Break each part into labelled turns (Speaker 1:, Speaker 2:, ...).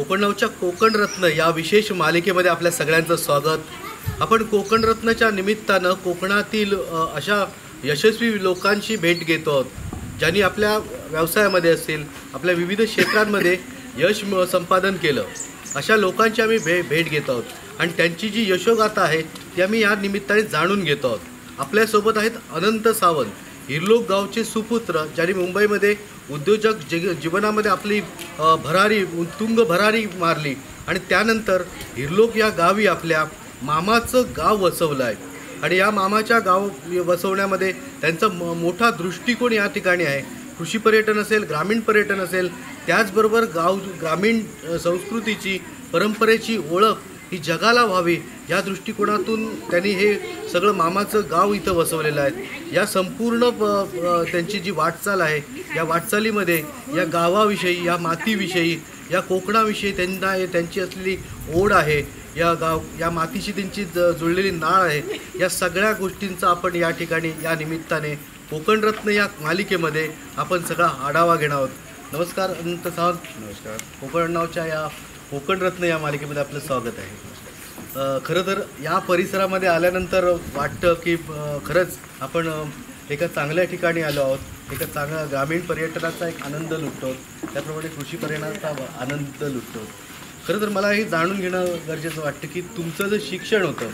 Speaker 1: कोकणनवच्या कोकण रत्न या विशेष मालिकेमध्ये आपल्या सगळ्यांचं स्वागत। आपण कोकण रत्नच्या निमित्तानं कोकणातील अशा यशस्वी लोकांची भेट घेतो आहोत, ज्यांनी आपल्या व्यवसायामध्ये असेल आपल्या विविध क्षेत्रांमध्ये यश संपादन केलं। अशा लोकांची आम्ही भेट घेतो आहोत आणि त्यांची जी यशोगाथा आहे ती आम्ही या निमित्ताने जाणून घेतो आहोत। आपल्यासोबत आहेत अनंत सावंत, हिरलोक गावचे सुपुत्र, ज्यांनी मुंबईमध्ये उद्योजक जीवनामध्ये आपली उत्तुंग भरारी मारली आणि त्यानंतर हिरलोक या गावी आपल्या मामाचं गाव वसवलं आहे। आणि या मामाच्या गाव वसवण्यामध्ये त्यांचा मोठा दृष्टिकोन या ठिकाणी आहे। कृषी पर्यटन असेल, ग्रामीण पर्यटन असेल, त्याचबरोबर ग्रामीण संस्कृतीची परंपरेची ओळख ही जगाला व्हावी या दृष्टिकोनातून त्यांनी हे सगळं मामाचं गाव इथं वसवलेलं आहे। या संपूर्ण त्यांची जी वाटचाल आहे, या वाटचालीमध्ये या गावाविषयी, या मातीविषयी, या कोकणाविषयी त्यांची असलेली ओढ आहे, या मातीशी त्यांची जुळलेली नाळ आहे, या सगळ्या गोष्टींचा आपण या ठिकाणी या निमित्ताने कोकण रत्न या मालिकेमध्ये आपण सगळा आढावा घेणार आहोत। नमस्कार अनंत सावंत।
Speaker 2: नमस्कार।
Speaker 1: कोकणनवच्या या कोकण रत्न या मालिकेमध्ये आपलं स्वागत आहे। खरं तर या परिसरामध्ये आल्यानंतर वाटतं की खरंच आपण एका चांगल्या ठिकाणी आलो आहोत, एका चांगल्या ग्रामीण पर्यटनाचा एक आनंद लुटतो, त्याप्रमाणे कृषी पर्यटनाचा आनंद लुटतो। खरं तर मला हे जाणून घेणं गरजेचं वाटतं की तुमचं जे शिक्षण होतं,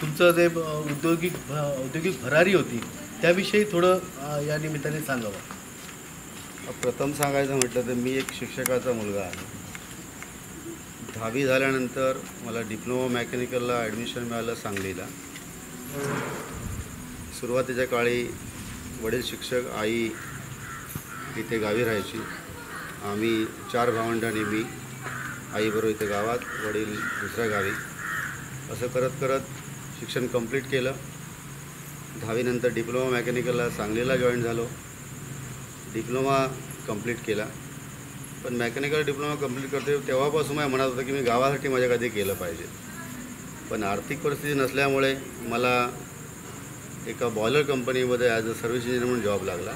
Speaker 1: तुमचं जे औद्योगिक भरारी होती, त्याविषयी थोडं या निमित्ताने सांगावं।
Speaker 2: प्रथम सांगायचं म्हटलं तर मी एक शिक्षकाचा मुलगा आहे। 10वी झाल्यानंतर मला डिप्लोमा मेकॅनिकलला ॲडमिशन मिळालं सांगलीला। सुरुवातीच्या काळी वडील शिक्षक, आई इथे गावी राहायची। आम्ही 4 भावंडांनी, मी आईबरोबर इथे गावात, वडील दुसऱ्या गावी, असं करत करत शिक्षण कंप्लीट केलं। 10वी नंतर डिप्लोमा मेकॅनिकलला सांगलीला जॉईन झालो, डिप्लोमा कंप्लीट केला। पण मेकॅनिकल डिप्लोमा कंप्लीट करते तेव्हापासून माझ्या मनात होतं की मी गावासाठी माझ्या कधी केलं पाहिजे। पण आर्थिक परिस्थिती नसल्यामुळे मला एका बॉयलर कंपनीमध्ये ॲज अ सर्व्हिस इंजिनियर म्हणून जॉब लागला।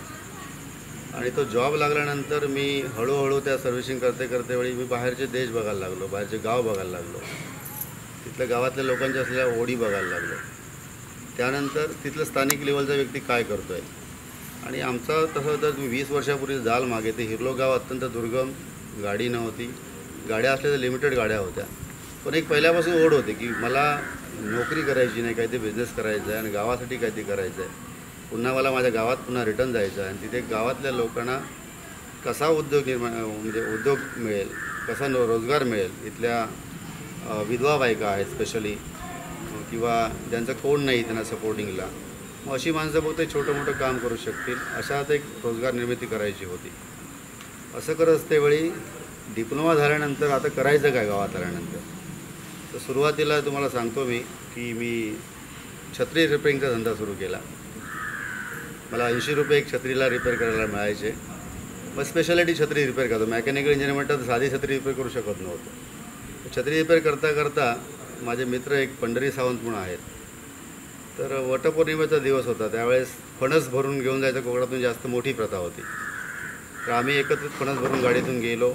Speaker 2: आणि तो जॉब लागल्यानंतर मी हळूहळू त्या सर्व्हिसिंग करते वेळी मी बाहेरचे देश बघायला लागलो, बाहेरचे गाव बघायला लागलो, तिथल्या गावातल्या लोकांच्या असलेल्या ओढी बघायला लागलो। त्यानंतर तिथलं स्थानिक लेवलचा व्यक्ती काय करतो आहे। आणि आमचा तसं होतं, तुम्ही 20 वर्षापूर्वी जाल मागे, ते हिरलोक गाव अत्यंत दुर्गम, गाडी नव्हती, गाड्या असल्या तर लिमिटेड गाड्या होत्या। पण एक पहिल्यापासून ओढ होती की मला नोकरी करायची नाही, काहीतरी बिझनेस करायचा आहे आणि गावासाठी काहीतरी करायचं आहे। पुन्हा मला माझ्या गावात पुन्हा रिटर्न जायचं आहे आणि तिथे गावातल्या लोकांना कसा उद्योग मिळेल, कसा रोजगार मिळेल, इथल्या विधवा बायका आहेत स्पेशली, किंवा ज्यांचं कोण नाही त्यांना सपोर्टिंगला, मग अशी माणसं फक्त छोटं मोठं काम करू शकतील, अशात एक रोजगार निर्मिती करायची होती। असं करत असतेवेळी डिप्लोमा झाल्यानंतर आता करायचं काय गावात आल्यानंतर, तर सुरुवातीला तुम्हाला सांगतो मी की मी छत्री रिपेअरिंगचा धंदा सुरू केला। मला 80 रुपये एक छत्रीला रिपेअर करायला मिळायचे। मग स्पेशालिटी छत्री रिपेअर करतो, मेकॅनिकल इंजिनियर म्हटलं तर साधी छत्री रिपेअर करू शकत नव्हतं। छत्री रिपेअर करता करता माझे मित्र एक पंढरी सावंत म्हणून आहेत, तर वटपौर्णिमेचा दिवस होता, त्यावेळेस फणस भरून घेऊन जायचं कोकणातून जास्त मोठी प्रथा होती। तर आम्ही एकत्रित फणस भरून गाडीतून गेलो,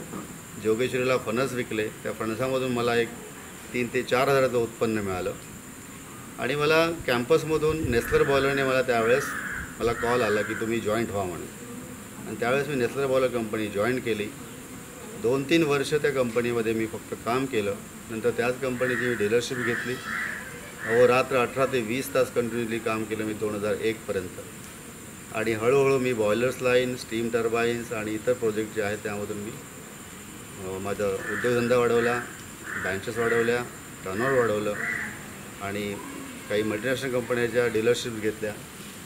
Speaker 2: जोगेश्वरीला फणस विकले। त्या फणसामधून मला एक 3 ते 4 हजाराचं उत्पन्न मिळालं। आणि मला कॅम्पसमधून नेस्लर बॉयलरने त्यावेळेस मला कॉल आला की तुम्ही जॉईंट व्हा म्हणून, आणि त्यावेळेस मी नेस्लर बॉयलर कंपनी जॉईन केली। 2-3 वर्ष त्या कंपनीमध्ये मी फक्त काम केलं। नंतर त्याच कंपनीची मी डीलरशिप घेतली। रात्र 18 ते 20 तास कंटिन्युअसली काम केलं मी 2001पर्यंत। आणि हळूहळू मी बॉयलर्स लाईन, स्टीम टर्बाईन्स आणि इतर प्रोजेक्ट जे आहेत त्यामधून मी माझा उद्योगधंदा वाढवला, ब्रँचेस वाढवल्या, टर्नओव्हर वाढवलं आणि काही मल्टीनॅशनल कंपन्याच्या डीलरशिप घेतल्या,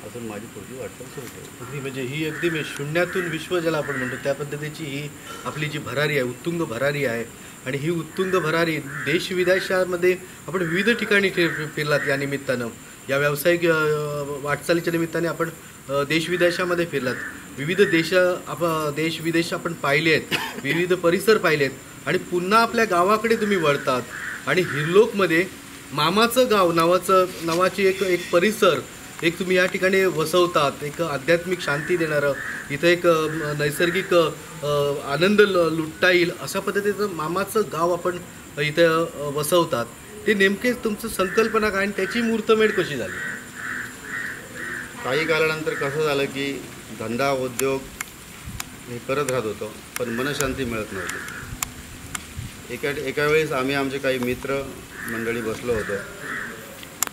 Speaker 2: असून माझी पुढची वाटचाल सुरू केली।
Speaker 1: म्हणजे ही अगदी शून्यातून विश्व ज्याला आपण म्हणतो त्या पद्धतीची ही आपली जी भरारी आहे, उत्तुंग भरारी आहे। आणि ही उत्तुंग भरारी देश विदेशामध्ये आपण विविध ठिकाणी फिरलात या निमित्तानं, या व्यावसायिक वाटचालीच्या निमित्ताने आपण देश विदेशामध्ये फिरलात, विविध देश विदेश आपण पाहिले आहेत, विविध परिसर पाहिले आहेत आणि पुन्हा आपल्या गावाकडे तुम्ही वळतात। आणि हिरलोकमध्ये मामाचं गाव नावाची एक परिसर एक तुम्ही या ठिकाणी वसवतात, एक आध्यात्मिक शांती देणारं, इथं एक नैसर्गिक आनंद लुटता येईल अशा पद्धतीचं मामाचं गाव आपण इथं वसवतात. ते नेमके तुमचं संकल्पना काय आणि त्याची मुहूर्तमेढ कशी झाली?
Speaker 2: काही काळानंतर कसं झालं की धंदा उद्योग हे करत राहत होतो, पण मनशांती मिळत नव्हती. एका वेळेस आम्ही आमचे काही मित्र मंडळी बसलो होतो,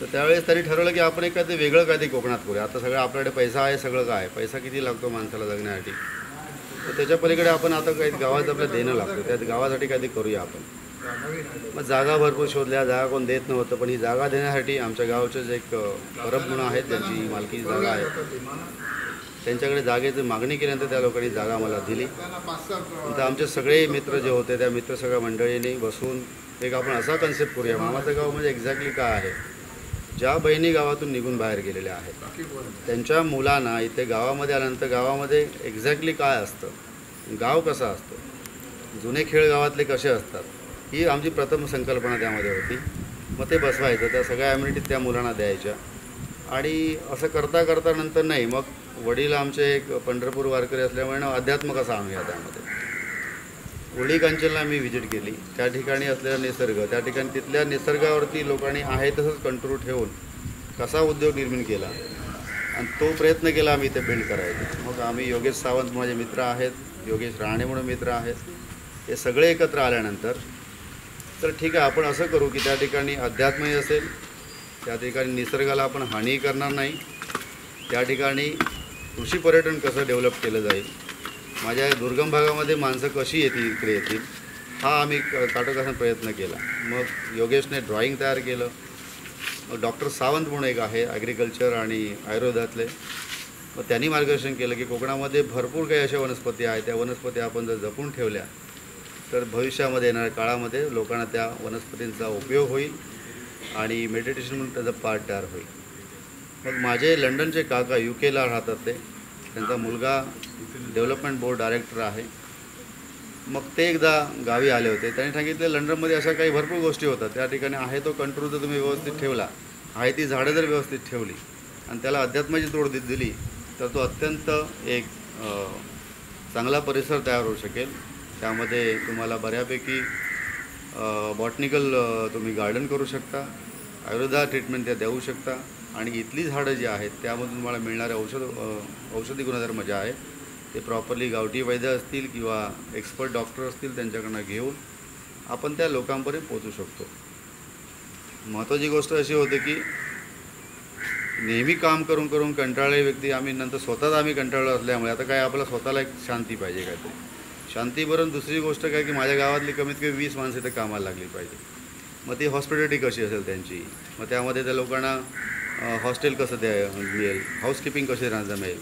Speaker 2: तर त्यावेळेस त्यांनी ठरवलं की आपण एखादं वेगळं काहीतरी कोकणात करूया. आता सगळं आपल्याकडे पैसा आहे, सगळं काय, पैसा किती लागतो माणसाला जगण्यासाठी, तर त्याच्या पलीकडे आपण आता काही गावात आपल्याला देणं लागतं, त्या गावासाठी काहीतरी करूया आपण. मग जागा भरपूर शोधल्या, जागा कोण देत नव्हतं, पण ही जागा देण्यासाठी आमच्या गावचेच एक परब म्हणून आहेत, त्यांची मालकी जागा आहे, त्यांच्याकडे जागेची मागणी केल्यानंतर त्या लोकांनी जागा मला दिली. नंतर आमचे सगळे मित्र जे होते, त्या मित्र सगळ्या मंडळींनी बसून एक आपण असा कन्सेप्ट करूया, मामाचं गाव म्हणजे एक्झॅक्टली काय आहे. ज्या बहिणी गावातून निघून बाहेर गेलेल्या आहेत त्यांच्या मुलांना इथे गावामध्ये आल्यानंतर गावामध्ये एक्झॅक्टली काय असतं, गाव कसं असतं, जुने खेळ गावातले कसे असतात, ही आमची प्रथम संकल्पना त्यामध्ये होती. मग ते बसवायचं, त्या सगळ्या ॲम्युनिटी त्या मुलांना द्यायच्या. आणि असं करता करता नंतर नाही, मग वडील आमचे एक पंढरपूर वारकरी असल्यामुळे अध्यात्म कसं आणूया त्यामध्ये. होळी कांचनला मी व्हिजिट केली, त्या ठिकाणी असलेला निसर्ग, त्या ठिकाणी तिथल्या निसर्गावरती लोकांनी आहे तसंच कंट्रोल ठेवून कसा उद्योग निर्माण केला आणि तो प्रयत्न केला आम्ही इथे बिल्ड करायचा. मग आम्ही योगेश सावंत माझे मित्र आहेत, योगेश राणे म्हणून मित्र आहेत, हे सगळे एकत्र आल्यानंतर तर ठीक आहे आपण असं करू की त्या ठिकाणी अध्यात्मही असेल, त्या ठिकाणी निसर्गाला आपण हानी करणार नाही, त्या ठिकाणी कृषी पर्यटन कसं डेव्हलप केलं जाईल, माझ्या दुर्गम भागामध्ये माणसं कशी इकडे येतील, हा आम्ही काटोकासाने प्रयत्न केला. मग योगेशने ड्रॉईंग तयार केलं. मग डॉक्टर सावंत म्हणून एक आहे ॲग्रिकल्चर आणि आयुर्वेदातले, मग त्यांनी मार्गदर्शन केलं की कोकणामध्ये भरपूर काही अशा वनस्पती आहेत, त्या वनस्पती आपण जर जपून ठेवल्या तर भविष्यामध्ये येणाऱ्या काळामध्ये लोकांना त्या वनस्पतींचा उपयोग होईल आणि मेडिटेशन म्हणून त्याचा पार्ट तयार होईल. मग माझे लंडनचे काका UK राहतात, त्यांचा मुलगा डेव्हलपमेंट बोर्ड डायरेक्टर आहे. मग ते एकदा गावी आले होते, त्यांनी सांगितलं लंडनमध्ये अशा काही भरपूर गोष्टी होतात, त्या ठिकाणी आहे तो कंट्रोल जर तुम्ही व्यवस्थित ठेवला, आहे ती झाडं जर व्यवस्थित ठेवली आणि त्याला अध्यात्माची तोड दिली तर तो अत्यंत एक चांगला परिसर तयार होऊ शकेल. त्यामध्ये तुम्हाला बऱ्यापैकी बॉटनिकल तुम्ही गार्डन करू शकता, आयुर्वेदा ट्रीटमेंट त्या देऊ शकता आणि इथली झाडं जी आहेत त्यामधून तुम्हाला मिळणारे औषधी गुणधर्म जे आहे ते प्रॉपरली गावठी वैद्य असतील किंवा एक्सपर्ट डॉक्टर असतील त्यांच्याकडनं घेऊन आपण त्या लोकांपर्यंत पोहोचू शकतो. महत्त्वाची गोष्ट अशी होते की नेहमी काम करून करून कंटाळलेली व्यक्ती आम्ही नंतर स्वतःच आम्ही कंटाळलो असल्यामुळे आता काय आपल्याला स्वतःला एक शांती पाहिजे, काहीतरी शांतीबरोबर दुसरी गोष्ट काय की माझ्या गावातली कमीत कमी 20 माणसं इथे कामाला लागली पाहिजे. मग ती हॉस्पिटॅलिटी कशी असेल त्यांची, मग त्यामध्ये त्या लोकांना हॉस्टेल कसं मिळेल, हाऊसकीपिंग कशी जमेल,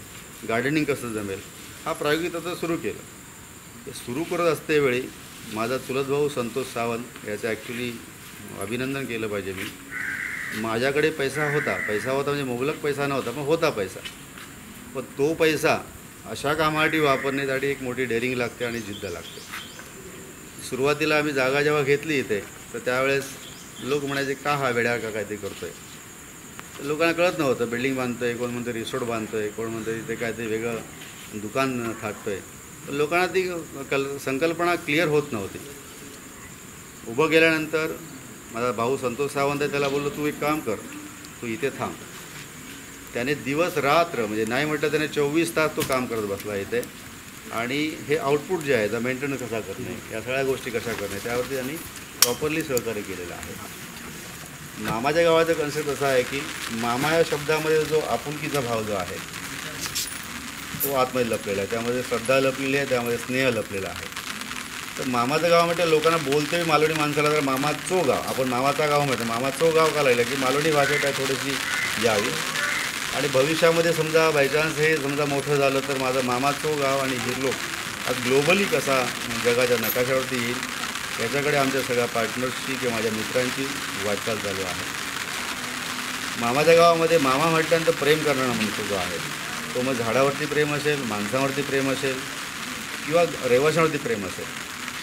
Speaker 2: गार्डनिंग कसं जमेल, हा प्रायोगिक तत्त्व सुरू केलं. ते सुरू करत असतेवेळी माझा चुलत भाऊ संतोष सावंत याचं ॲक्च्युली अभिनंदन केलं पाहिजे मी. माझ्याकडे पैसा होता म्हणजे मुबलक पैसा नव्हता, पण होता पैसा. पण तो पैसा अशा कामासाठी वापरण्यासाठी एक मोठी डेअरिंग लागते आणि जिद्द लागते. सुरुवातीला आम्ही जागा जेव्हा घेतली इथे तर त्यावेळेस लोक म्हणायचे का हा वेड्या का काहीतरी करतो आहे. लोकांना कळत नव्हतं, बिल्डिंग बांधतो आहे, कोण म्हणतं रिसॉर्ट बांधतो आहे, कोण म्हणतं इथे काहीतरी वेगळं दुकान थाटतो आहे. तर लोकांना ती संकल्पना क्लिअर होत नव्हती. उभं गेल्यानंतर माझा भाऊ संतोष सावंत आहे, त्याला बोललो तू एक काम कर, तू इथे थांब. त्याने दिवस रात्र म्हणजे नाही म्हटलं त्याने 24 तास तो काम करत बसला इथे. आणि हे आउटपुट जे आहे, मेंटेनन्स कसा करणे, या सगळ्या गोष्टी कशा करणे, त्यावरती त्यांनी प्रॉपरली सहकार्य केलेलं आहे. मामाच्या गावाचा कन्सेप्ट असा आहे की मामा या शब्दामध्ये जो आपुलकीचा भाव जो आहे तो आतमध्ये लपलेला आहे, त्यामध्ये श्रद्धा लपलेली आहे, त्यामध्ये स्नेह लपलेला आहे. तर मामाचं गाव म्हटलं लोकांना बोलतोय मालवणी माणसाला तर मामाचो गाव, आपण मामाचा गाव म्हणतो, मामाचो गाव का लागलं की मालवणी भाषा काय थोडीशी यावी. आणि भविष्यामध्ये समजा बायचान्स हे समजा मोठं झालं तर माझं मामाचो गाव आणि हिरलोक आज ग्लोबली कसा जगाच्या नकाशावरती येईल याच्याकडे आमच्या सगळ्या पार्टनर्सची किंवा माझ्या मित्रांची वाटचाल चालू आहे. मामाच्या गावामध्ये मामा म्हटल्यानंतर प्रेम करणारा माणूस जो आहे तो मग झाडावरती प्रेम असेल, माणसावरती प्रेम असेल किंवा रहिवाशावरती प्रेम असेल,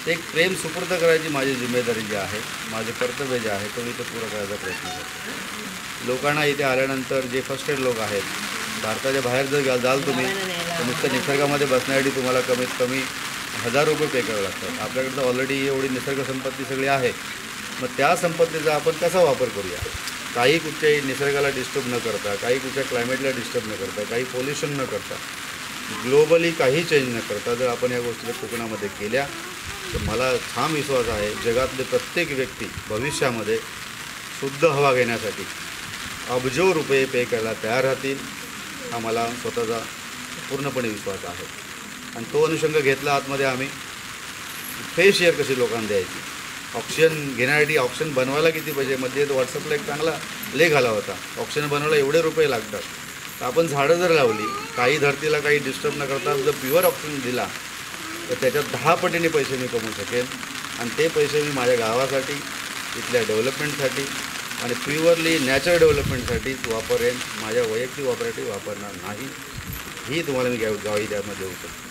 Speaker 2: ते एक प्रेम सुपूर्द करायची माझी जिम्मेदारी जी आहे, माझे कर्तव्य जे आहे तो मी तो पुरा करायचा प्रयत्न करतो. लोकांना इथे आल्यानंतर जे फर्स्ट एड लोक आहेत, भारताच्या बाहेर जर जाल तुम्ही तर नुसतं निसर्गामध्ये बसण्यासाठी तुम्हाला कमीत कमी 1000 रुपये पे करावे लागतात. आपल्याकडे तर ऑलरेडी एवढी निसर्ग संपत्ती सगळी आहे. मग त्या संपत्तीचा आपण कसा वापर करूया? काही कुठच्याही निसर्गाला डिस्टर्ब न करता, काही कुठच्या क्लायमेटला डिस्टर्ब न करता, काही पोल्युशन न करता, ग्लोबली काही चेंज न करता जर आपण या गोष्टी कोकणामध्ये केल्या तर मला ठाम विश्वास आहे जगातले प्रत्येक व्यक्ती भविष्यामध्ये शुद्ध हवा घेण्यासाठी अब्जो रुपये पे करायला तयार राहतील. हा मला स्वतःचा पूर्णपणे विश्वास आहे. आणि तो अनुषंग घेतला आतमध्ये आम्ही फेस शेअर कशी लोकांना द्यायची, ऑक्सिजन घेण्यासाठी ऑक्सिजन बनवायला किती पाहिजे. मध्ये व्हॉट्सअपला एक चांगला लेख आला होता, ऑक्सिजन बनवायला एवढे रुपये लागतात. तर आपण झाडं जर लावली, काही धरतीला काही डिस्टर्ब न करता जर प्युअर ऑक्सिजन दिला तर त्याच्यात 10 पटीने पैसे मी कमवू शकेन. आणि ते पैसे मी माझ्या गावासाठी, इथल्या डेव्हलपमेंटसाठी आणि प्युअरली नॅचरल डेव्हलपमेंटसाठीच वापरेन. माझ्या वैयक्तिक वापरासाठी वापरणार नाही. ही तुम्हाला मी गावी त्यामध्ये देऊ शकतो.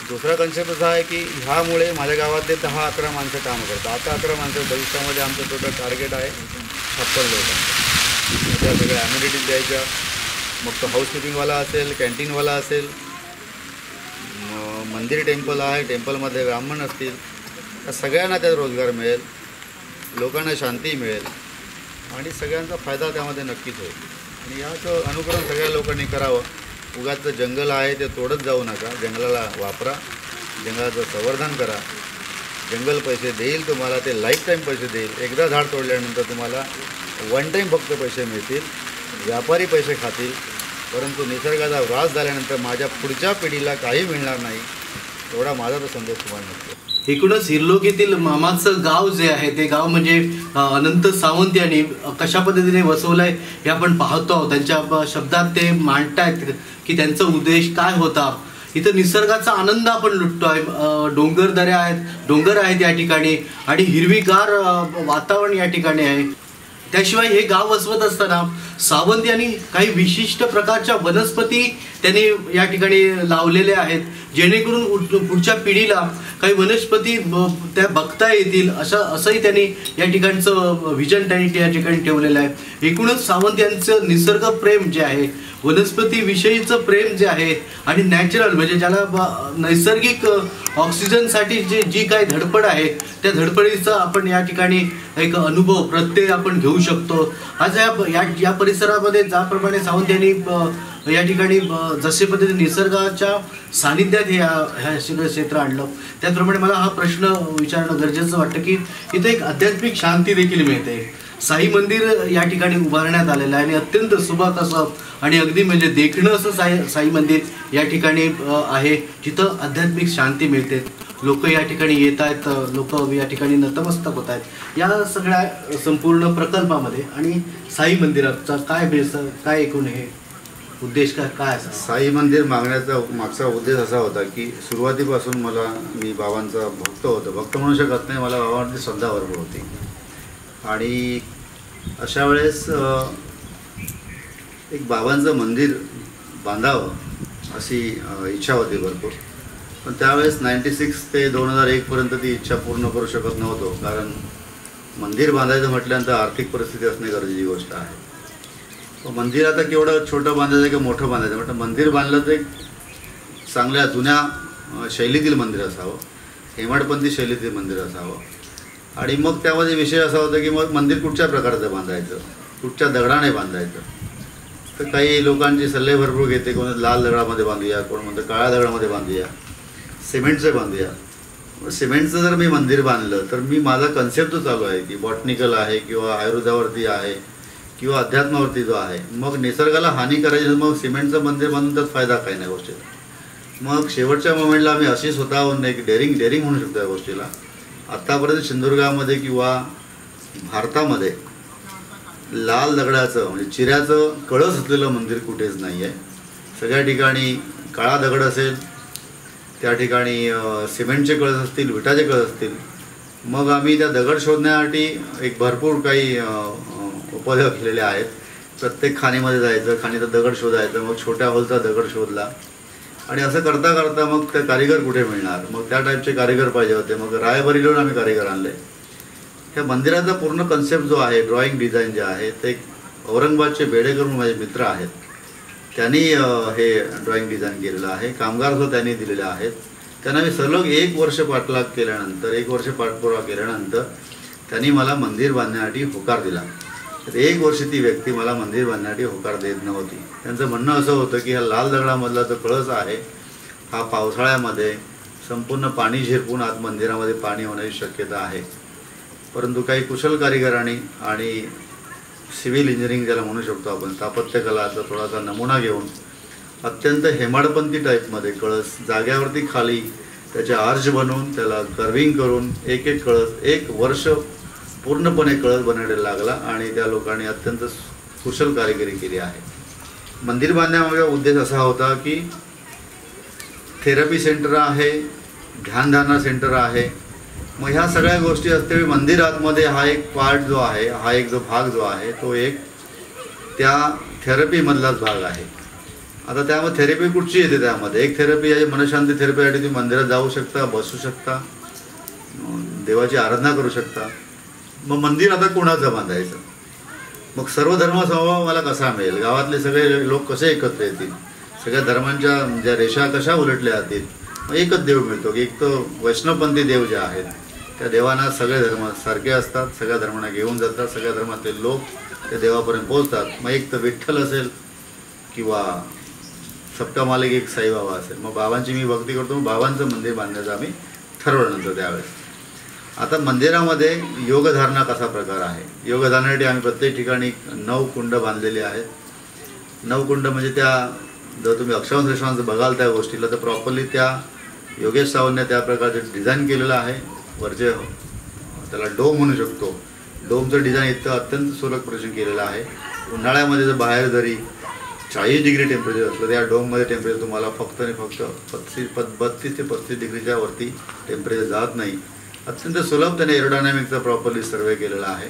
Speaker 2: दुसरा कन्सेप्ट असा आहे की ह्यामुळे माझ्या गावातले 10-11 माणसं कामं करतात. आता 11 माणसं, भविष्यामध्ये आमचं टोटल टार्गेट आहे 56 लोकांचं. त्या सगळ्या ॲम्युनिटीज द्यायच्या. मग तो हाऊसकीपिंगवाला असेल, कॅन्टीनवाला असेल, मंदिर टेम्पल आहे, टेम्पलमध्ये ब्राह्मण असतील, त्या सगळ्यांना त्यात रोजगार मिळेल, लोकांना शांती मिळेल आणि सगळ्यांचा फायदा त्यामध्ये नक्कीच होईल. आणि याचं अनुकरण सगळ्या लोकांनी करावं. उगाचं जंगल आहे ते तोडत जाऊ नका, जंगलाला वापरा, जंगलाचं संवर्धन करा. जंगल पैसे देईल तुम्हाला, ते लाईफ टाईम पैसे देईल. एकदा झाड तोडल्यानंतर तुम्हाला वन टाईम फक्त पैसे मिळतील, व्यापारी पैसे खातील, परंतु निसर्गाचा ऱ्हास झाल्यानंतर माझ्या पुढच्या पिढीला काही मिळणार नाही. एवढा माझा तो संदेश तुम्हाला मिळतो.
Speaker 1: एकूणच हिरलोकीतील मामाचं गाव जे आहे ते गाव म्हणजे अनंत सावंत यांनी कशा पद्धतीने वसवलं आहे हे आपण पाहतो आहोत. त्यांच्या शब्दात ते मांडतायत की त्यांचा उद्देश काय होता. इथं निसर्गाचा आनंद आपण लुटतोय. डोंगर दऱ्या आहेत, डोंगर आहेत या ठिकाणी आणि हिरवीगार वातावरण या ठिकाणी आहे. त्याशिवाय हे गाव वसवत असताना सावंत यांनी काही विशिष्ट प्रकारच्या वनस्पती त्यांनी या ठिकाणी लावलेल्या आहेत, जेणेकरून पुढच्या पिढीला काही वनस्पती त्या बघता येतील असंही त्यांनी या ठिकाणचं व्हिजन त्यांनी या ठिकाणी ठेवलेलं आहे. एकूणच सावंत यांचं निसर्ग प्रेम जे आहे, वनस्पतीविषयीचं प्रेम जे आहे आणि नॅचरल म्हणजे ज्याला नैसर्गिक ऑक्सिजनसाठी जी काही धडपड आहे त्या धडपडीचा आपण या ठिकाणी एक अनुभव प्रत्यय आपण घेऊ शकतो. आज या परिसरामध्ये ज्याप्रमाणे सावंत यांनी या ठिकाणी जसे पद्धतीने निसर्गाच्या सानिध्यात हे सगळं क्षेत्र आणलं, त्याचप्रमाणे मला हा प्रश्न विचारणं गरजेचं वाटतं की इथे एक आध्यात्मिक शांती देखील मिळते. साई मंदिर या ठिकाणी उभारण्यात आलेलं आहे आणि अत्यंत सुबक असं आणि अगदी म्हणजे देखणं असं साई मंदिर या ठिकाणी आहे, जिथं आध्यात्मिक शांती मिळते. लोक या ठिकाणी येत आहेत, लोक या ठिकाणी नतमस्तक होत आहेत या सगळ्या संपूर्ण प्रकल्पामध्ये. आणि साई मंदिराचा काय एकूण हे उद्देश काय असा?
Speaker 2: साई मंदिर मागण्याचा मागचा उद्देश असा होता की सुरुवातीपासून मी बाबांचा भक्त होतो. भक्त म्हणू शकत नाही, मला बाबांची श्रद्धा भरपूर होती. आणि अशा वेळेस एक बाबांचं मंदिर बांधावं अशी इच्छा होती भरपूर. पण त्यावेळेस 96 ते 2001पर्यंत ती इच्छा पूर्ण करू शकत नव्हतो, कारण मंदिर बांधायचं म्हटल्यानंतर आर्थिक परिस्थिती असणे गरजेची गोष्ट आहे. मंदिर आता केवढं छोटं बांधायचं की मोठं बांधायचं म्हटलं, मंदिर बांधलं तर एक चांगल्या जुन्या शैलीतील मंदिर असावं, हेमाडपंथी शैलीतील मंदिर असावं. आणि मग त्यामध्ये विषय असा होता की मग मंदिर कुठच्या प्रकारचं बांधायचं, कुठच्या दगडाने बांधायचं. तर काही लोकांचे सल्ले भरपूर घेते, कोण लाल दगडामध्ये बांधूया, कोण म्हणतं काळ्या दगडामध्ये बांधूया, सिमेंटचं बांधूया. सिमेंटचं जर मी मंदिर बांधलं तर माझा कन्सेप्ट जो चालू आहे की बॉटनिकल आहे किंवा आयुर्वेदावरती आहे किंवा अध्यात्मावरती जो आहे, मग निसर्गाला हानी करायची, मग सिमेंटचं मंदिर बांधून त्यात फायदा काय नाही गोष्टीला. मग शेवटच्या मोमेंटला आम्ही अशी स्वतःहून एक डेअरिंग म्हणू शकतो या गोष्टीला. आत्तापर्यंत सिंधुदुर्गामध्ये किंवा भारतामध्ये लाल दगडाचं म्हणजे चिऱ्याचं कळस असलेलं मंदिर कुठेच नाही आहे. सगळ्या ठिकाणी काळा दगड असेल, त्या ठिकाणी सिमेंटचे कळस असतील, विटाचे कळस असतील. मग आम्ही त्या दगड शोधण्यासाठी एक भरपूर काही उपाध्याय केलेले आहेत. प्रत्येक खाणीमध्ये जायचं, खाणीचा दगड शोधायचं, मग छोट्या होलचा दगड शोधला आणि असं करता करता मग ते कारिगर कुठे मिळणार, मग त्या टाईपचे कारिगर पाहिजे होते. मग रायबरेलीहून आम्ही कारिगर आणले. ह्या मंदिराचा पूर्ण कन्सेप्ट जो आहे, ड्रॉइंग डिझाईन जे आहे ते औरंगाबादचे बेडेकर म्हणून माझे मित्र आहेत, त्यांनी हे ड्रॉइंग डिझाईन केलेलं आहे. कामगारसुद्धा त्यांनी दिलेले आहेत. त्यांना मी सलग 1 वर्ष पाठलाग केल्यानंतर, 1 वर्ष पाठपुरावा केल्यानंतर त्यांनी मला मंदिर बांधण्यासाठी होकार दिला. तर 1 वर्ष ती व्यक्ती मला मंदिर बांधण्यासाठी होकार देत नव्हती. त्यांचं म्हणणं असं होतं की हा लाल दगडामधला जो कळस आहे हा पावसाळ्यामध्ये संपूर्ण पाणी झिरपून आत मंदिरामध्ये पाणी होण्याची शक्यता आहे. परंतु काही कुशल कारिगरांनी आणि सिव्हिल इंजिनिअरिंग ज्याला म्हणू शकतो आपण, स्थापत्यकलाचा थोडासा नमुना घेऊन अत्यंत हेमाडपंथी टाईपमध्ये कळस जाग्यावरती खाली त्याचे आर्च बनवून त्याला कर्विंग करून एक एक कळस 1 वर्ष पूर्णपणे कळस बनवायला लागला आणि त्या लोकांनी अत्यंत कुशल कारिगिरी केली आहे. मंदिर बांधण्यामागे उद्देश असा होता की थेरपी सेंटर आहे, ध्यानधारणा सेंटर आहे. मग ह्या सगळ्या गोष्टी असते मंदिर आतमध्ये हा एक पार्ट जो आहे, हा एक जो भाग जो आहे तो एक त्या थेरपीमधलाच भाग आहे. आता त्यामध्ये थेरपी कुठची येते? त्यामध्ये एक थेरपी आहे मनशांती थेरपीसाठी तुम्ही मंदिरात जाऊ शकता, बसू शकता, देवाची आराधना करू शकता. मग मंदिर आता कोणाचं बांधायचं? मग सर्व धर्मसमभाव मला कसा मिळेल? गावातले सगळे लोक कसे एकत्र येतील? सगळ्या धर्मांच्या ज्या रेषा कशा उलटल्या जातील? मग एकच देव मिळतो की एक तो वैष्णवपंथी देव जे आहेत त्या देवांना सगळे धर्म सारखे असतात, सगळ्या धर्मांना घेऊन जातात, सगळ्या धर्मातले लोक त्या देवापर्यंत पोहोचतात. मग एक तर विठ्ठल असेल किंवा सप्ता मालिक एक साईबाबा असेल. मग बाबांची मी भक्ती करतो, मग बाबांचं मंदिर बांधण्याचं आम्ही ठरवलं नंतर त्यावेळेस. आता मंदिरामध्ये योगधारणा कसा प्रकार आहे? योगधारणासाठी आम्ही प्रत्येक ठिकाणी 9 कुंड बांधलेले आहेत. 9 कुंड म्हणजे त्या जर तुम्ही अक्षरांश रेषांचं बघाल त्या गोष्टीला तर प्रॉपरली त्या योगेश सावंतने त्या प्रकारचे डिझाईन केलेलं आहे. वरचे त्याला डोम म्हणू शकतो. डोमचं डिझाईन इतकं अत्यंत सुलभ प्रदर्शन केलेलं आहे. उन्हाळ्यामध्ये जर बाहेर जरी 40 डिग्री टेम्परेचर असलं तर या डोममध्ये टेम्परेचर तुम्हाला फक्त आणि फक्त 32 ते 35 डिग्रीच्या वरती टेम्परेचर जात नाही. अत्यंत सुलभ त्याने एरोडायनॅमिकचा प्रॉपरली सर्वे केलेला आहे.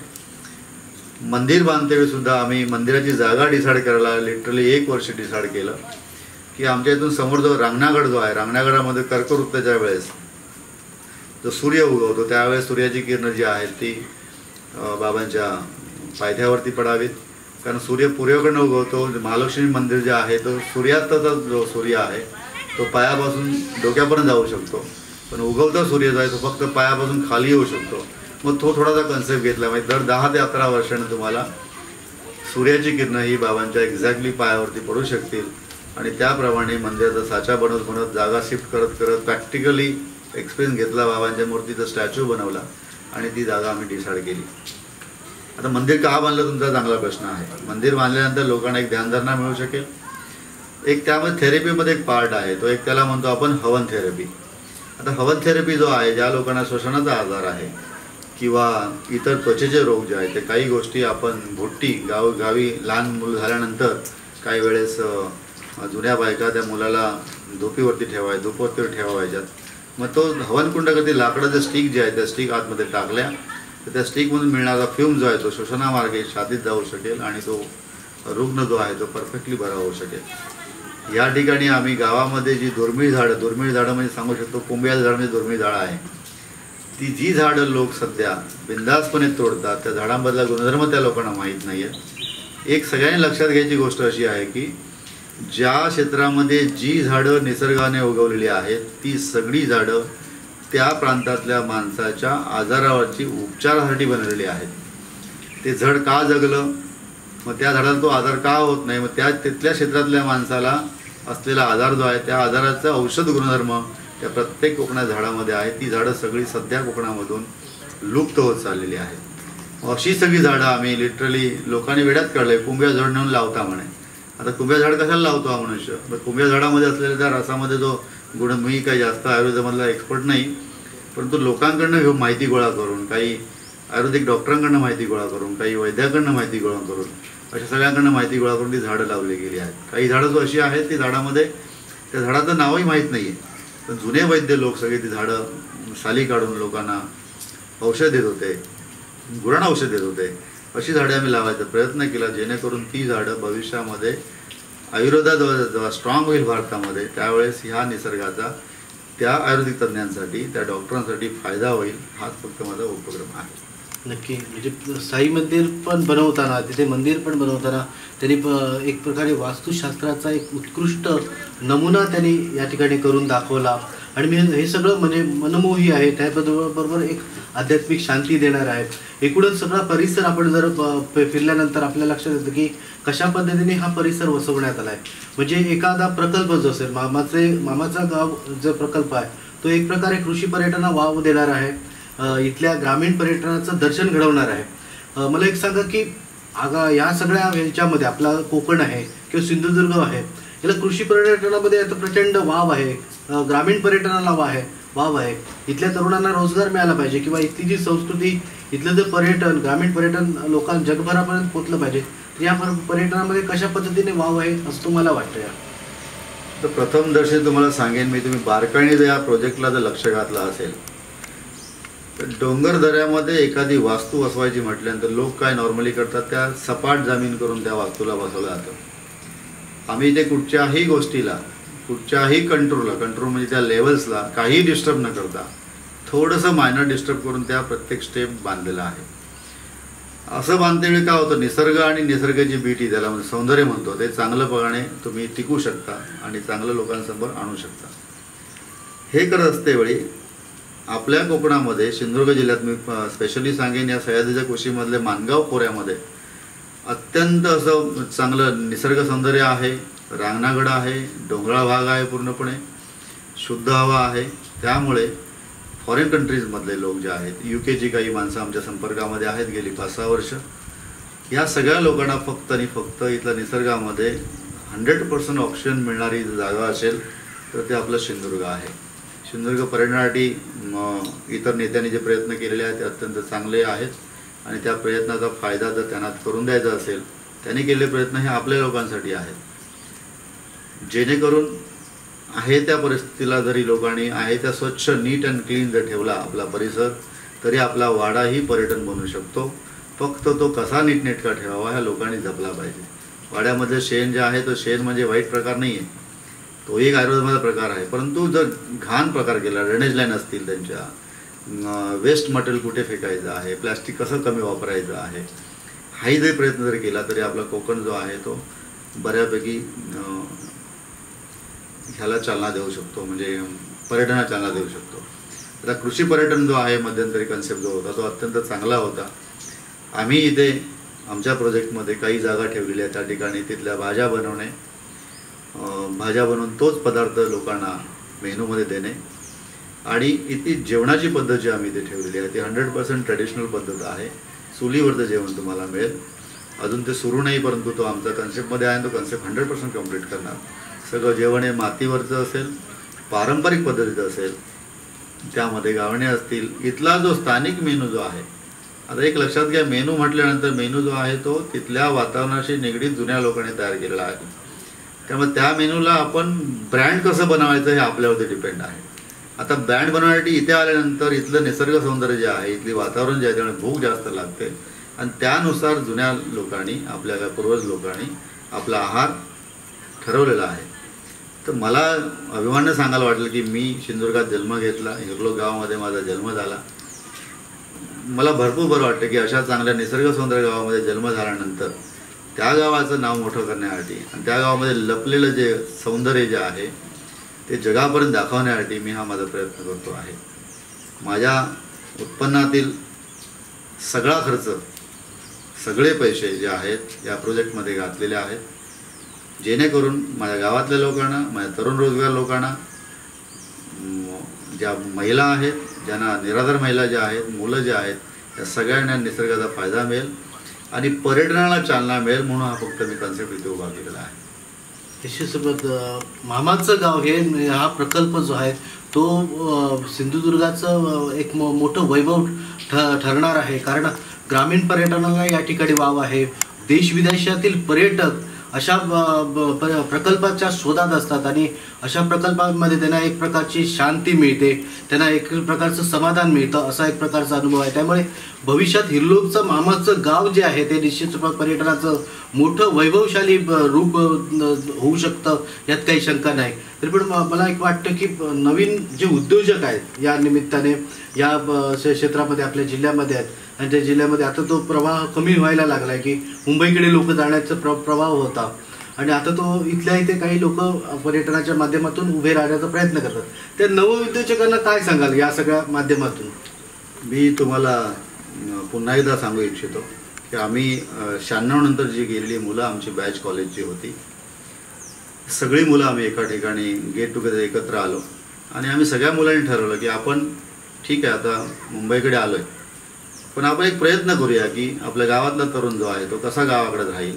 Speaker 2: मंदिर बांधतेवेळी सुद्धा आम्ही मंदिराची जागा डिसाईड करायला लिटरली 1 वर्ष डिसाईड केलं की आमच्या इथून समोर जो रांगणागड जो आहे, रांगणागडामध्ये कर्कवृत्ताच्या वेळेस जो सूर्य उगवतो त्यावेळेस सूर्याची किरणं जी आहेत ती बाबांच्या पायथ्यावरती पडावीत. कारण सूर्य पूर्वेकडनं उगवतो. महालक्ष्मी मंदिर जे आहे तो सूर्यास्ताचा जो सूर्य आहे तो पायापासून डोक्यापर्यंत जाऊ शकतो, पण उगवता सूर्य जो आहे तो फक्त पायापासून खाली येऊ शकतो. मग तो थोडासा कन्सेप्ट घेतला. म्हणजे दर 10 ते 11 वर्षांनी तुम्हाला सूर्याची किरणं ही बाबांच्या एक्झॅक्टली पायावरती पडू शकतील आणि त्याप्रमाणे मंदिराचा साचा बनवत बनवत जागा शिफ्ट करत करत प्रॅक्टिकली एक्सपिरियन्स घेतला. बाबांच्या मूर्तीचा स्टॅच्यू बनवला आणि ती जागा आम्ही डिसाईड केली. आता मंदिर का बांधलं तुमचा चांगला प्रश्न आहे. मंदिर बांधल्यानंतर लोकांना एक ध्यानधारणा मिळू शकेल. एक त्यामध्ये थेरपीमध्ये एक पार्ट आहे तो एक त्याला म्हणतो आपण हवन थेरपी. आता हवन थेरपी जो आहे ज्या लोकांना श्वसनाचा आजार आहे किंवा इतर त्वचेचे रोग जे आहेत ते काही गोष्टी आपण भुट्टी गावी लहान मुलं झाल्यानंतर काही वेळेस जुन्या बायका त्या मुलाला धुपीवरती ठेवायच्यात. मग तो हवनकुंड कधी लाकडाचं स्टिक जे आहे त्या स्टिक आतमध्ये टाकल्या तर त्या स्टिकमधून मिळणारा फ्यूम जो आहे तो श्वसनामार्गे छातीत जाऊ शकेल आणि तो रुग्ण जो आहे तो परफेक्टली बरा होऊ शकेल. या ठिकाणी आम्ही गावामध्ये जी दुर्मिळ झाडं म्हणजे सांगू शकतो कुंभ्याचं झाड म्हणजे दुर्मिळ झाडं आहे ती जी झाडं लोक सध्या बिंदासपणे तोडतात त्या झाडांबद्दल गुणधर्म त्या लोकांना माहीत नाही आहे. एक सगळ्यांनी लक्षात घ्यायची गोष्ट अशी आहे की ज्या क्षेत्रामध्ये जी झाडं निसर्गाने उगवलेली आहेत ती सगळी झाडं त्या प्रांतातल्या माणसाच्या आजारावरची उपचारासाठी बनवलेली आहेत. ते झाड का जगलं, मग त्या झाडाला तो आजार का होत नाही, मग तिथल्या क्षेत्रातल्या माणसाला असलेला आजार जो आहे त्या आजाराचं औषध गुणधर्म त्या प्रत्येक कोकणा झाडामध्ये आहे. ती झाडं सगळी सध्या कोकणामधून लुप्त होत चाललेली आहेत. अशी सगळी झाडं आम्ही लिटरली लोकांनी वेड्यात काढले. कुंभ्या झाड नेऊन लावता म्हणे. आता कुंभ्या झाड कशाला लावतो हा मनुष्य? मग कुंभ्या झाडामध्ये असलेल्या त्या रसामध्ये जो गुण, मी काही जास्त आयुर्वेदामधला एक्सपर्ट नाही, परंतु लोकांकडनं घेऊन माहिती गोळा करून, काही आयुर्वेदिक डॉक्टरांकडनं माहिती गोळा करून, काही वैद्याकडनं माहिती गोळा करून, अशा सगळ्यांकडनं माहिती गोळा करून ती झाडं लावली गेली आहेत. काही झाडं जो अशी आहेत ती झाडामध्ये त्या झाडाचं नावही माहीत नाही आहे, पण जुने वैद्य लोक सगळे ती झाडं साली काढून लोकांना औषध देत होते, गुरांना औषध देत होते. अशी झाडे आम्ही लावायचा प्रयत्न केला जेणेकरून ती झाडं भविष्यामध्ये आयुर्वेदात जेव्हा स्ट्रॉंग होईल भारतामध्ये त्यावेळेस ह्या निसर्गाचा त्या आयुर्वेदिक तज्ज्ञांसाठी त्या डॉक्टरांसाठी फायदा होईल. हाच फक्त माझा उपक्रम आहे.
Speaker 1: नक्की. म्हणजे साई मंदिर पण बनवताना, तिथे मंदिर पण बनवताना त्यांनी एक प्रकारे वास्तुशास्त्राचा एक उत्कृष्ट नमुना त्यांनी या ठिकाणी करून दाखवला. आणि मी हे सगळं म्हणजे मनमोही आहे, त्याबरोबर एक आध्यात्मिक शांती देणार आहे. एकूणच सगळा परिसर आपण जर फिरल्यानंतर आपल्या लक्षात येतं की कशा पद्धतीने हा परिसर वसवण्यात आला आहे. म्हणजे एखादा प्रकल्प जो असेल, मामाचा गाव जो प्रकल्प आहे तो एक प्रकारे कृषी पर्यटनाला वाव देणार आहे, इथल्या ग्रामीण पर्यटनाचं दर्शन घडवणार आहे. मला एक सांगा की या सगळ्या ह्याच्यामध्ये आपला कोकण आहे किंवा सिंधुदुर्ग आहे, याला कृषी पर्यटनामध्ये आता प्रचंड वाव आहे, ग्रामीण पर्यटनाला वाव आहे. इथल्या तरुणांना रोजगार मिळाला पाहिजे किंवा इथली जी संस्कृती, इथलं जे पर्यटन, ग्रामीण पर्यटन जगभरापर्यंत पोहोचलं पाहिजे. तर या पर्यटनामध्ये कशा पद्धतीने वाव आहे असं तुम्हाला वाटतं?
Speaker 2: तर प्रथम दर्शनी तुम्हाला सांगेन मी, तुम्ही बारकाईने जर या प्रोजेक्टला जर लक्ष घातलं असेल तर डोंगर दऱ्यामध्ये एखादी वास्तू बसवायची म्हटल्यानंतर लोक काय नॉर्मली करतात, त्या सपाट जमीन करून त्या वास्तूला बसवलं जातं. आम्ही ते कुठच्याही गोष्टीला, कुठच्याही कंट्रोल म्हणजे त्या लेवल्सला काही डिस्टर्ब न करता थोडंसं मायनर डिस्टर्ब करून त्या प्रत्येक स्टेप बांधलेला आहे. असं बांधतेवेळी काय होतं, निसर्ग आणि निसर्गाची बीटी, त्याला म्हणजे सौंदर्य म्हणतो, ते चांगलंपणाने तुम्ही टिकू शकता आणि चांगलं लोकांसमोर आणू शकता. हे करत असतेवेळी आपल्या कोकणामध्ये, सिंधुदुर्ग जिल्ह्यात मी स्पेशली सांगेन, या सह्याद्रीच्या कुशीमधल्या माणगाव खोऱ्यामध्ये अत्यंत असं चांगलं निसर्ग सौंदर्य आहे. रांगणागड आहे, डोंगराळ भाग आहे, पूर्णपणे शुद्ध हवा आहे. त्यामुळे फॉरेन कंट्रीजमधले लोक जे आहेत, UKची काही माणसं आमच्या संपर्कामध्ये आहेत गेली 5-6 वर्ष, या सगळ्या लोकांना फक्त आणि फक्त इथल्या निसर्गामध्ये 100% ऑक्सिजन मिळणारी जागा असेल तर ते आपलं सिंधुदुर्ग आहे. सिंधुदुर्ग पर्यटनासाठी इतर नेत्यांनी जे प्रयत्न केलेले आहेत ते अत्यंत चांगले आहेत आणि त्या प्रयत्नाचा फायदा जर त्यांना करून द्यायचा असेल, त्यांनी केलेले प्रयत्न हे आपल्या लोकांसाठी आहेत. जेणेकरून आहे त्या परिस्थितीला जरी लोकांनी आहे त्या स्वच्छ, नीट अँड क्लीन जर ठेवला आपला परिसर, तरी आपला वाडाही पर्यटन बनू शकतो. फक्त तो कसा नीटनेटका ठेवावा ह्या लोकांनी जपला पाहिजे. वाड्यामधलं शेण जे आहे, तो शेण म्हणजे वाईट प्रकार नाही आहे, तो एक आयुर्वेदाचा प्रकार आहे. परंतु जर घाण प्रकार केला, ड्रेनेज लाईन असतील त्यांच्या, वेस्ट मटेरियल कुठे फेकायचं आहे, प्लॅस्टिक कसं कमी वापरायचं आहे, हाही जरी प्रयत्न जरी केला तरी आपला कोकण जो आहे तो बऱ्यापैकी ह्याला चालना देऊ शकतो, म्हणजे पर्यटनाला चालना देऊ शकतो. आता कृषी पर्यटन जो आहे, मध्यंतरी कन्सेप्ट जो होता तो अत्यंत चांगला होता. आम्ही इथे आमच्या प्रोजेक्टमध्ये काही जागा ठेवलेल्या आहेत, त्या ठिकाणी तिथल्या भाज्या बनवून तोच पदार्थ लोकांना मेनूमध्ये देणे आणि इथे जेवणाची पद्धत जी आम्ही इथे ठेवलेली आहे ती 100% ट्रेडिशनल पद्धत आहे. चुलीवरचं जेवण तुम्हाला मिळेल. अजून ते सुरू नाही, परंतु तो आमचा कन्सेप्टमध्ये आहे, तो कन्सेप्ट 100% कंप्लीट करणार. सगळं जेवण हे मातीवरचं असेल, पारंपरिक पद्धतीचं असेल, त्यामध्ये गावणे असतील. इथला जो स्थानिक मेनू जो आहे, आता एक लक्षात घ्या, मेनू म्हटल्यानंतर मेनू जो आहे तो तिथल्या वातावरणाशी निगडीत जुन्या लोकांनी तयार केलेला आहे. त्यामुळे त्या मेनूला आपण ब्रँड कसं बनवायचं हे आपल्यावरती डिपेंड आहे. आता ब्रँड बनवण्यासाठी इथे आल्यानंतर इथलं निसर्ग सौंदर्य जे आहे, इथली वातावरण जे आहे, त्यामुळे भूक जास्त लागते आणि त्यानुसार जुन्या लोकांनी, आपल्या पूर्वज लोकांनी आपला आहार ठरवलेला आहे. तर मला अभिमानाने सांगायला वाटलं की मी सिंधुदुर्गात जन्म घेतला, हिरलो गावामध्ये माझा जन्म झाला. मला भरपूर बरं वाटतं की अशा चांगल्या निसर्ग सौंदर्य गावामध्ये जन्म झाल्यानंतर त्या गावाचं नाव मोठं करण्यासाठी आणि त्या गावामध्ये लपलेलं जे सौंदर्य जे आहे ते जगापर्यंत दाखवण्यासाठी मी हा माझा प्रयत्न करतो आहे. माझ्या उत्पन्नातील सगळा खर्च, सगळे पैसे जे आहेत या प्रोजेक्टमध्ये घातलेले आहेत, जेणेकरून माझ्या गावातल्या लोकांना, माझ्या तरुण रोजगार लोकांना, ज्या महिला आहेत, ज्यांना निराधार महिला ज्या आहेत, मुलं जे आहेत, त्या सगळ्यांना निसर्गाचा फायदा मिळेल आणि पर्यटनाला चालना मिळेल, म्हणून हा फक्त मी कन्सेप्ट इथे उभा केलेला आहे.
Speaker 1: निश्चितसोबत मामाचं गाव हा प्रकल्प जो आहे तो सिंधुदुर्गाचं एक मोठं वैभव ठरणार आहे. कारण ग्रामीण पर्यटनाला या ठिकाणी वाव आहे. देशविदेशातील पर्यटक अशा प्रकल्पाच्या शोधात असतात आणि अशा प्रकल्पांमध्ये त्यांना एक प्रकारची शांती मिळते, त्यांना एक प्रकारचं समाधान मिळतं, असा एक प्रकारचा अनुभव आहे. त्यामुळे भविष्यात हिरलोकचं मामाचं गाव जे आहे ते निश्चित पर्यटनाचं मोठं वैभवशाली रूप होऊ शकतं, यात काही शंका नाही. तरी पण मला एक वाटतं की नवीन जे उद्योजक आहेत या निमित्ताने या क्षेत्रामध्ये आपल्या जिल्ह्यामध्ये आहेत, आणि त्या जिल्ह्यामध्ये आता तो प्रवाह कमी व्हायला लागला आहे की मुंबईकडे लोक जाण्याचा प्रवाह होता आणि आता तो इथल्या इथे काही लोक पर्यटनाच्या माध्यमातून उभे राहण्याचा प्रयत्न करतात. त्या नवउद्योजकांना काय सांगाल या सगळ्या माध्यमातून?
Speaker 2: मी तुम्हाला पुन्हा एकदा सांगू इच्छितो की आम्ही 96 नंतर जी गेलेली मुलं आमची बॅच कॉलेजची होती, सगळी मुलं आम्ही एका ठिकाणी गेट टुगेदर एकत्र आलो आणि आम्ही सगळ्या मुलांनी ठरवलं की आपण ठीक आहे आता मुंबईकडे आलो आहे, पण आपण एक प्रयत्न करूया की आपल्या गावातला तरुण जो आहे तो कसा गावाकडे राहील,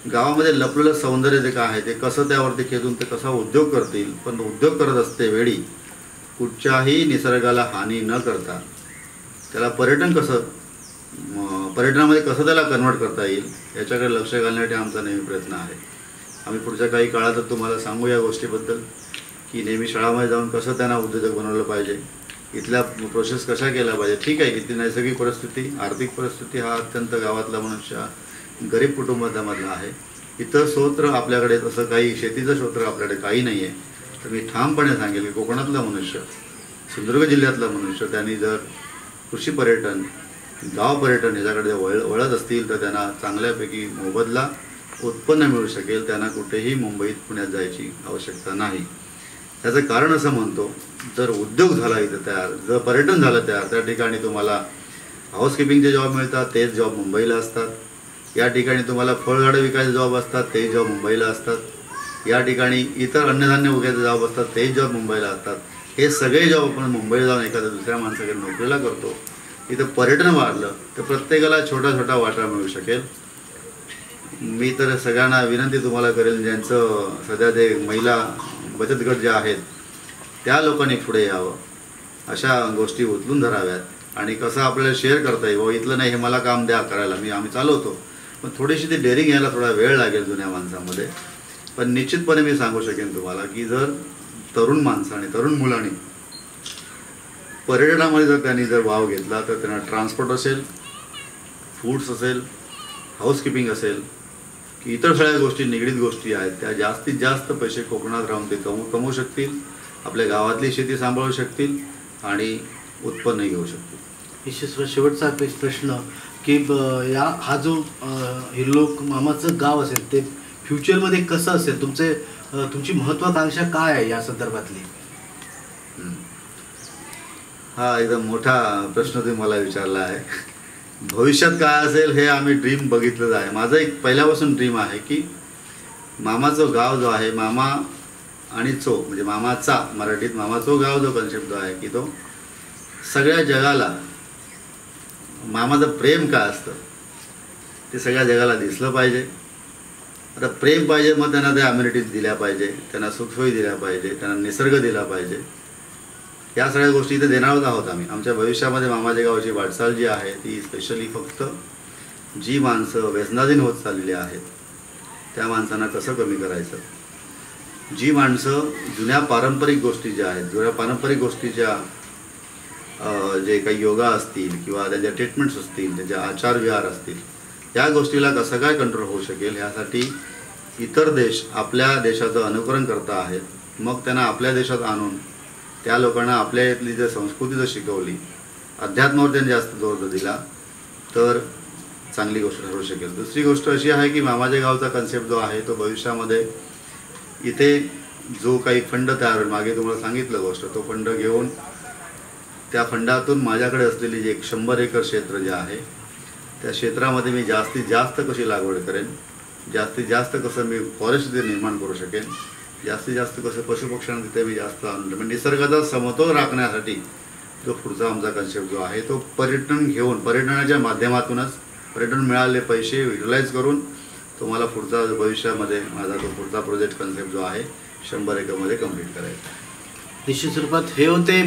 Speaker 2: गावामध्ये लपलेलं सौंदर्य जे काय आहे ते कसं त्यावरती खेचून ते कसा उद्योग करतील, पण उद्योग करत असते वेळी कुठच्याही निसर्गाला हानी न करता त्याला पर्यटनामध्ये कसं त्याला कन्वर्ट करता येईल याच्याकडे लक्ष घालण्यासाठी आमचा नेहमी प्रयत्न आहे. आम्ही पुढच्या काही काळातच तुम्हाला सांगू या गोष्टीबद्दल की नेहमी शाळामध्ये जाऊन कसं त्यांना उद्योजक बनवलं पाहिजे, इथल्या प्रोसेस कशा केल्या पाहिजे. ठीक आहे, इथली नैसर्गिक परिस्थिती, आर्थिक परिस्थिती हा अत्यंत गावातला मनुष्य गरीब कुटुंबामधला आहे. इथं क्षेत्र आपल्याकडे तसं काही शेतीचं क्षेत्र आपल्याकडे काही नाही आहे. तर मी ठामपणे सांगेल की कोकणातला मनुष्य, सिंधुदुर्ग जिल्ह्यातला मनुष्य त्यांनी जर कृषी पर्यटन, गाव पर्यटन ह्याच्याकडे वळत असतील तर त्यांना चांगल्यापैकी मोबदला उत्पन्न मिळू शकेल. त्यांना कुठेही मुंबईत पुण्यात जायची आवश्यकता नाही. त्याचं कारण असं म्हणतो, जर उद्योग झाला इथं तयार, जर पर्यटन झालं तयार, त्या ठिकाणी तुम्हाला हाऊसकीपिंगचे जॉब मिळतात, तेच जॉब मुंबईला असतात. या ठिकाणी तुम्हाला फळझाडं विकायचे जॉब असतात, तेच जॉब मुंबईला असतात. या ठिकाणी इतर अन्नधान्य उगायचे जॉब असतात, तेच जॉब मुंबईला असतात. हे सगळे जॉब आपण मुंबईला जाऊन एखाद्या दुसऱ्या माणसाकडे नोकरीला करतो. इथं पर्यटन वाढलं तर प्रत्येकाला छोटा छोटा वाटा मिळू शकेल. मी तर सगळ्यांना विनंती तुम्हाला करेल, ज्यांचं सध्या जे महिला बचत गट जे आहेत त्या लोकांनी पुढे यावं, अशा गोष्टी उचलून धराव्यात आणि कसं आपल्याला शेअर करता येईल. इथलं नाही, हे मला काम द्या करायला, आम्ही चालवतो, पण थोडीशी ती डेअरिंग यायला थोडा वेळ लागेल जुन्या माणसामध्ये. पण निश्चितपणे मी सांगू शकेन तुम्हाला की जर तरुण माणसं आणि तरुण मुलांनी पर्यटनामध्ये जर त्यांनी वाव घेतला तर त्यांना ट्रान्सपोर्ट असेल, फूड्स असेल, हाऊसकीपिंग असेल की इतर सगळ्या गोष्टी निगडीत गोष्टी आहेत त्या जास्तीत जास्त पैसे कोकणात राहून ते कमवू शकतील, आपल्या गावातली शेती सांभाळू शकतील आणि उत्पन्न घेऊ शकतील.
Speaker 1: विशेष शेवटचा प्रश्न की हा जो हिरलोक मामाचं गाव असेल ते फ्युचरमध्ये कसं असेल, तुमची महत्त्वाकांक्षा काय आहे या संदर्भातली?
Speaker 2: हा एकदम मोठा प्रश्न तुम्ही मला विचारला आहे. भविष्यात काय असेल हे आम्ही ड्रीम बघितलंच आहे. माझं एक पहिल्यापासून ड्रीम आहे की मामाचं गाव जो आहे, मामा आणि चो म्हणजे मामाचा, मराठीत मामाचो गाव जो कन्सेप्ट जो आहे की तो सगळ्या जगाला मामाचं प्रेम काय असतं ते सगळ्या जगाला दिसलं पाहिजे. आता प्रेम पाहिजे, मग त्यांना त्या अम्युनिटीज दिल्या पाहिजे, त्यांना सुखसोयी दिल्या पाहिजे, त्यांना निसर्ग दिला पाहिजे. या सगळ्या गोष्टी इथे देणारच आहोत आम्ही. आमच्या भविष्यामध्ये मामाच्या गावाची वाटचाल जी आहे ती स्पेशली फक्त जी माणसं व्यसनाधीन होत चाललेली आहेत त्या माणसांना कसं कमी करायचं, जी माणसं जुन्या पारंपरिक गोष्टी ज्या आहेत, जुन्या पारंपरिक गोष्टीच्या जे काही योगा असतील किंवा त्याच्या ट्रीटमेंट्स असतील, त्याच्या आचारविहार असतील, या गोष्टीला कसं काय कंट्रोल होऊ शकेल ह्यासाठी इतर देश आपल्या देशाचं अनुकरण करता आहेत. मग त्यांना आपल्या देशात आणून त्या लोकांना आपल्या इथली जर संस्कृती जर शिकवली, अध्यात्मावर त्यांनी जास्त जोर जर दिला तर चांगली गोष्ट ठरू शकेल. दुसरी गोष्ट अशी आहे की मामाच्या गावचा कन्सेप्ट जो आहे तो भविष्यामध्ये इथे जो काही फंड तयार होईल, मागे तुम्हाला सांगितलं गोष्ट, तो फंड घेऊन त्या फंडातून माझ्याकडे असलेली जे 100 एकर क्षेत्र जे आहे त्या क्षेत्रामध्ये मी जास्तीत जास्त कशी लागवड करेन, जास्तीत जास्त कसं मी फॉरेस्ट तिथे निर्माण करू शकेन, जास्तीत जास्त कसं पशुपक्ष्यांना तिथे मी जास्त आणलं, म्हणजे निसर्गाचा समतोल राखण्यासाठी जो पुढचा आमचा कन्सेप्ट जो आहे तो पर्यटन घेऊन, पर्यटनाच्या माध्यमातूनच पर्यटन मिळालेले पैसे युटिलाइज करून तुम्हाला पुढचा भविष्यामध्ये माझा तो पुढचा प्रोजेक्ट कन्सेप्ट जो आहे 100 एकरमध्ये कंप्लीट करायचा.
Speaker 1: निश्चित स्वरूपात हे होते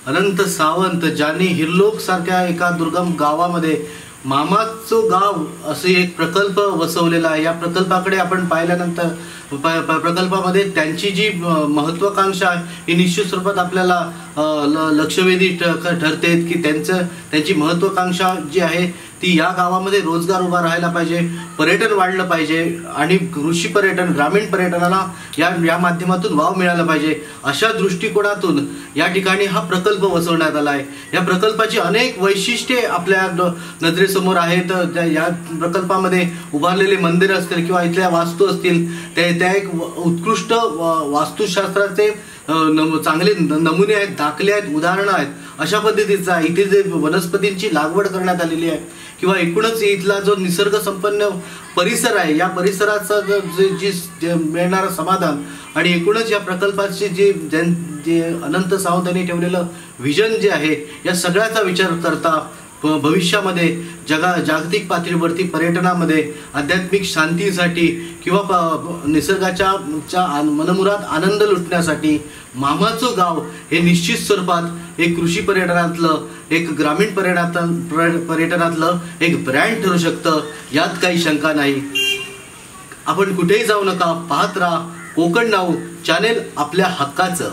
Speaker 1: अनंत सावंत, ज्यांनी हिरलोक सारख्या एका दुर्गम गावामध्ये मामाचं गाव असे एक प्रकल्प वसवलेला आहे. या प्रकल्पाकडे आपण पाहिल्यानंतर प्रकल्पामध्ये त्यांची जी महत्त्वाकांक्षा आहे ही निश्चित स्वरूपात आपल्याला लक्षवेधी ठरते की त्यांची महत्त्वाकांक्षा जी आहे ती या गावामध्ये रोजगार उभा राहायला पाहिजे, पर्यटन वाढलं पाहिजे आणि कृषी पर्यटन, ग्रामीण पर्यटनाला या माध्यमातून वाव मिळाला पाहिजे. अशा दृष्टिकोनातून या ठिकाणी हा प्रकल्प बसवण्यात आला आहे. या प्रकल्पाची अनेक वैशिष्ट्ये आपल्या नजरेसमोर आहेत. या प्रकल्पामध्ये उभारलेले मंदिर असतील किंवा इथल्या वास्तू असतील त्या एक उत्कृष्ट वास्तुशास्त्राचे चांगले नमुने आहेत, दाखले आहेत, उदाहरणं आहेत. अशा पद्धतीचा इथे जे वनस्पतींची लागवड करण्यात आलेली आहे किंवा एकूणच इथला जो निसर्ग संपन्न परिसर आहे या परिसराचं जे मिळणारं समाधान आणि एकूणच या प्रकल्पाचे जे अनंत सावंत यांनी ठेवलेलं व्हिजन जे आहे या सगळ्याचा विचार करता भविष्यामध्ये जागतिक पातळीवरती पर्यटनामध्ये आध्यात्मिक शांतीसाठी किंवा निसर्गाच्या मनमुराद आनंद लुटण्यासाठी मामाचं गाव हे निश्चित स्वरूपात एक कृषी पर्यटनातलं, एक ग्रामीण पर्यटनातलं एक ब्रँड ठरू शकतं, यात काही शंका नाही. आपण कुठेही जाऊ नका, पाहत राहा कोकण नाऊ चॅनेल, आपल्या हक्काचं.